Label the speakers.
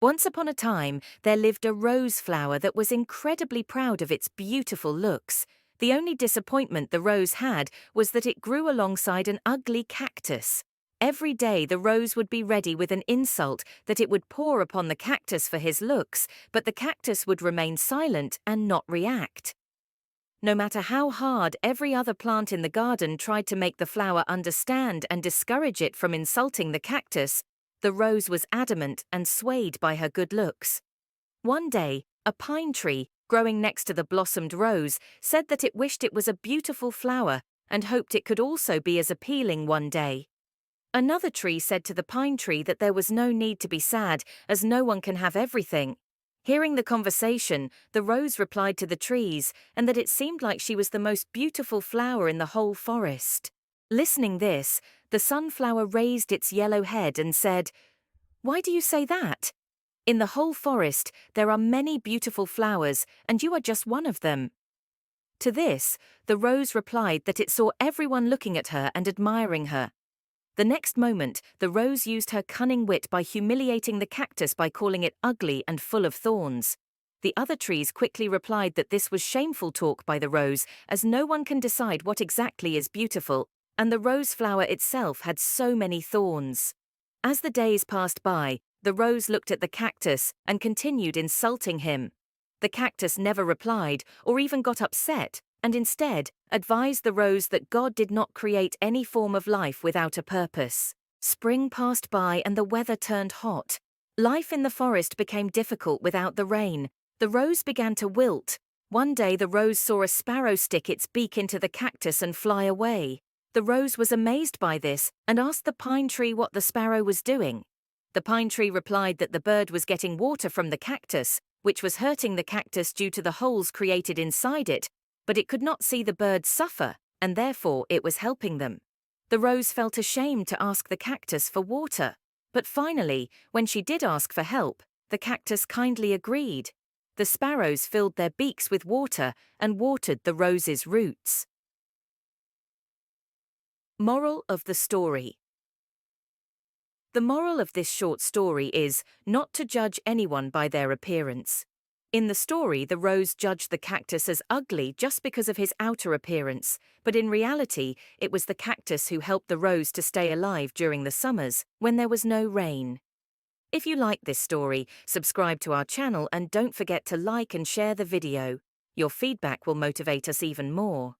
Speaker 1: Once upon a time, there lived a rose flower that was incredibly proud of its beautiful looks. The only disappointment the rose had was that it grew alongside an ugly cactus. Every day the rose would be ready with an insult that it would pour upon the cactus for his looks, but the cactus would remain silent and not react. No matter how hard every other plant in the garden tried to make the flower understand and discourage it from insulting the cactus, the rose was adamant and swayed by her good looks. One day, a pine tree, growing next to the blossomed rose, said that it wished it was a beautiful flower and hoped it could also be as appealing one day. Another tree said to the pine tree that there was no need to be sad, as no one can have everything. Hearing the conversation, the rose replied to the trees, and that it seemed like she was the most beautiful flower in the whole forest. Listening this, the sunflower raised its yellow head and said, "Why do you say that? In the whole forest, there are many beautiful flowers, and you are just one of them." To this, the rose replied that it saw everyone looking at her and admiring her. The next moment, the rose used her cunning wit by humiliating the cactus by calling it ugly and full of thorns. The other trees quickly replied that this was shameful talk by the rose, as no one can decide what exactly is beautiful, and the rose flower itself had so many thorns. As the days passed by, the rose looked at the cactus and continued insulting him. The cactus never replied or even got upset, and instead advised the rose that God did not create any form of life without a purpose. Spring passed by and the weather turned hot. Life in the forest became difficult without the rain. The rose began to wilt. One day the rose saw a sparrow stick its beak into the cactus and fly away. The rose was amazed by this and asked the pine tree what the sparrow was doing. The pine tree replied that the bird was getting water from the cactus, which was hurting the cactus due to the holes created inside it, but it could not see the birds suffer, and therefore it was helping them. The rose felt ashamed to ask the cactus for water, but finally, when she did ask for help, the cactus kindly agreed. The sparrows filled their beaks with water and watered the rose's roots. Moral of the story. The moral of this short story is not to judge anyone by their appearance. In the story, the rose judged the cactus as ugly just because of his outer appearance, but in reality, it was the cactus who helped the rose to stay alive during the summers, when there was no rain. If you like this story, subscribe to our channel and don't forget to like and share the video. Your feedback will motivate us even more.